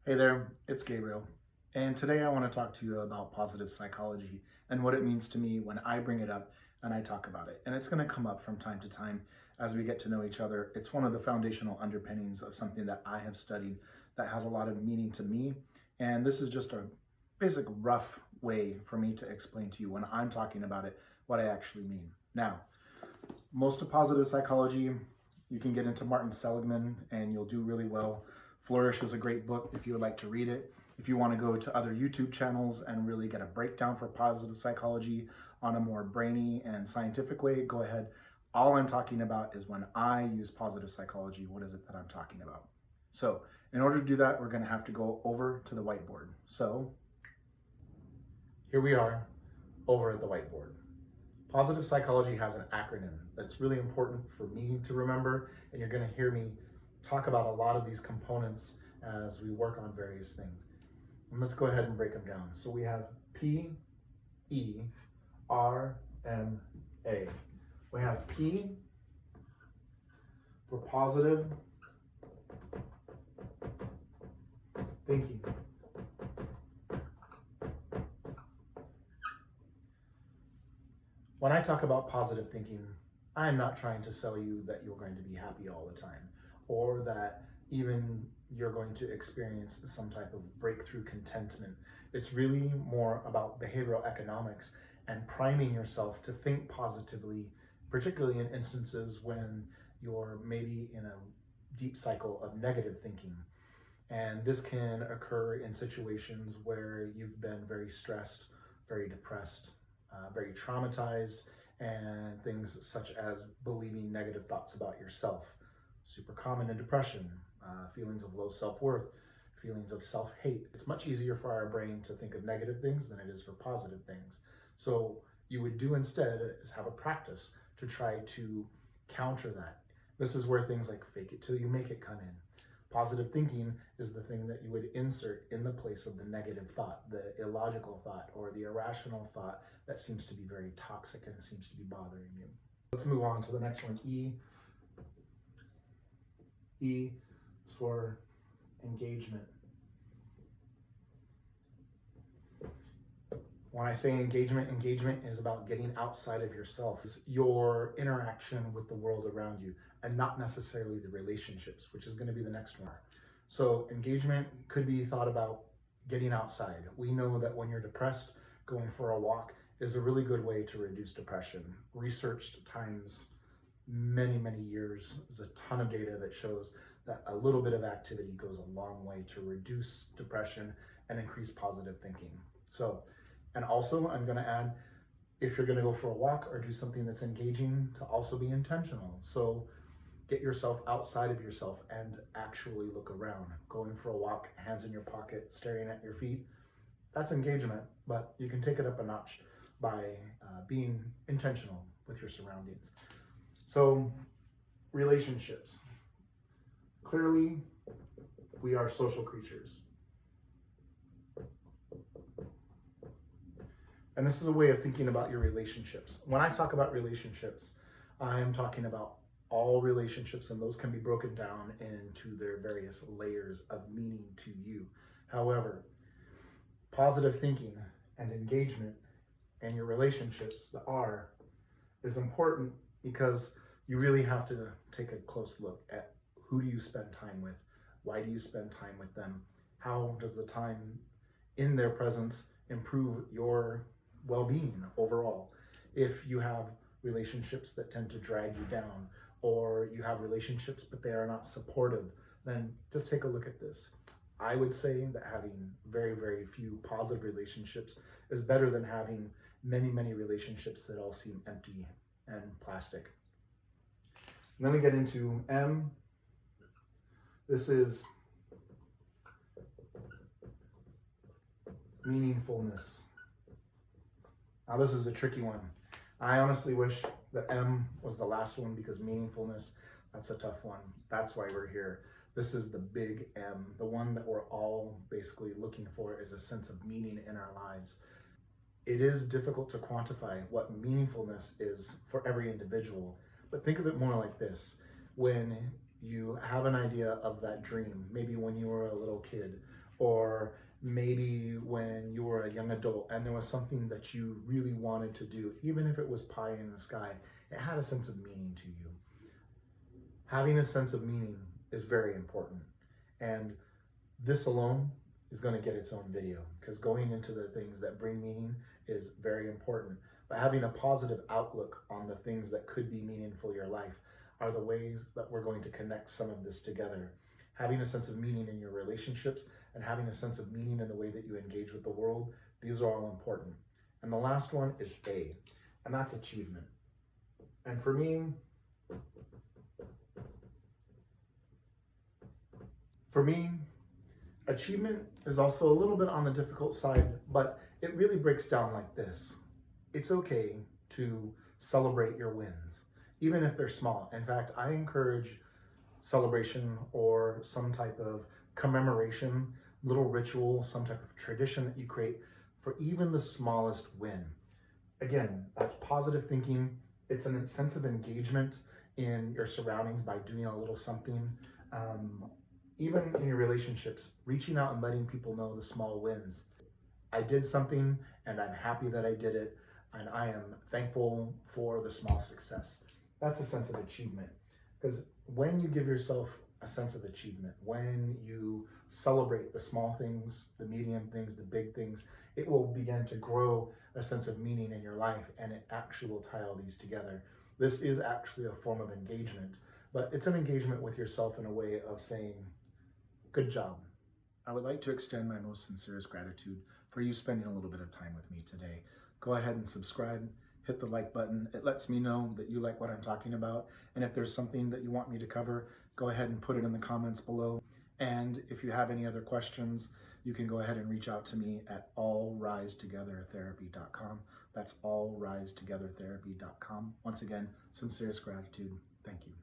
Hey there, it's Gabriel, and today I want to talk to you about positive psychology and what it means to me when I bring it up and I talk about it. And it's going to come up from time to time as we get to know each other. It's one of the foundational underpinnings of something that I have studied that has a lot of meaning to me. And this is just a basic rough way for me to explain to you when I'm talking about it what I actually mean. Now, most of positive psychology, you can get into Martin Seligman and you'll do really well. Flourish is a great book if you would like to read it. If you want to go to other YouTube channels and really get a breakdown for positive psychology on a more brainy and scientific way, go ahead. All I'm talking about is when I use positive psychology, what is it that I'm talking about? So in order to do that, we're going to have to go over to the whiteboard. So here we are over at the whiteboard. Positive psychology has an acronym that's really important for me to remember, and you're going to hear me talk about a lot of these components as we work on various things. And let's go ahead and break them down. So we have P, E, R, M, A. We have P for positive thinking. When I talk about positive thinking, I'm not trying to sell you that you're going to be happy all the time, or that even you're going to experience some type of breakthrough contentment. It's really more about behavioral economics and priming yourself to think positively, particularly in instances when you're maybe in a deep cycle of negative thinking. And this can occur in situations where you've been very stressed, very depressed, very traumatized, and things such as believing negative thoughts about yourself. Super common in depression, feelings of low self-worth, feelings of self-hate. It's much easier for our brain to think of negative things than it is for positive things. So you would do instead is have a practice to try to counter that. This is where things like fake it till you make it come in. Positive thinking is the thing that you would insert in the place of the negative thought, the illogical thought, or the irrational thought that seems to be very toxic and seems to be bothering you. Let's move on to the next one, E. E is for engagement. When I say engagement, engagement is about getting outside of yourself. It's your interaction with the world around you and not necessarily the relationships, which is going to be the next one. So engagement could be thought about getting outside. We know that when you're depressed, going for a walk is a really good way to reduce depression. Researched times many, many years. There's a ton of data that shows that a little bit of activity goes a long way to reduce depression and increase positive thinking. So, and also I'm going to add, if you're going to go for a walk or do something that's engaging, to also be intentional. So get yourself outside of yourself and actually look around. Going for a walk, hands in your pocket, staring at your feet, that's engagement, but you can take it up a notch by being intentional with your surroundings. So relationships. Clearly, we are social creatures. And this is a way of thinking about your relationships. When I talk about relationships, I am talking about all relationships, and those can be broken down into their various layers of meaning to you. However, positive thinking and engagement and your relationships, the R, is important because you really have to take a close look at who do you spend time with, why do you spend time with them, how does the time in their presence improve your well-being overall. If you have relationships that tend to drag you down, or you have relationships but they are not supportive, then just take a look at this. I would say that having very, very few positive relationships is better than having many, many relationships that all seem empty and plastic. And then we get into M. This is meaningfulness. Now this is a tricky one. I honestly wish that M was the last one, because meaningfulness, that's a tough one. That's why we're here. This is the big M, the one that we're all basically looking for, is a sense of meaning in our lives. It is difficult to quantify what meaningfulness is for every individual, but think of it more like this. When you have an idea of that dream, maybe when you were a little kid, or maybe when you were a young adult and there was something that you really wanted to do, even if it was pie in the sky, it had a sense of meaning to you. Having a sense of meaning is very important. And this alone is going to get its own video, because going into the things that bring meaning is very important. But having a positive outlook on the things that could be meaningful in your life are the ways that we're going to connect some of this together. Having a sense of meaning in your relationships and having a sense of meaning in the way that you engage with the world, these are all important. And the last one is A, and that's achievement. And for me, achievement is also a little bit on the difficult side, but it really breaks down like this. It's okay to celebrate your wins, even if they're small. In fact, I encourage celebration or some type of commemoration, little ritual, some type of tradition that you create for even the smallest win. Again, that's positive thinking. It's a sense of engagement in your surroundings by doing a little something. Even in your relationships, reaching out and letting people know the small wins. I did something and I'm happy that I did it, and I am thankful for the small success. That's a sense of achievement. Because when you give yourself a sense of achievement, when you celebrate the small things, the medium things, the big things, it will begin to grow a sense of meaning in your life, and it actually will tie all these together. This is actually a form of engagement, but it's an engagement with yourself in a way of saying, good job. I would like to extend my most sincerest gratitude for you spending a little bit of time with me today. Go ahead and subscribe, hit the like button. It lets me know that you like what I'm talking about. And if there's something that you want me to cover, go ahead and put it in the comments below. And if you have any other questions, you can go ahead and reach out to me at allrisetogethertherapy.com. That's allrisetogethertherapy.com. Once again, sincerest gratitude. Thank you.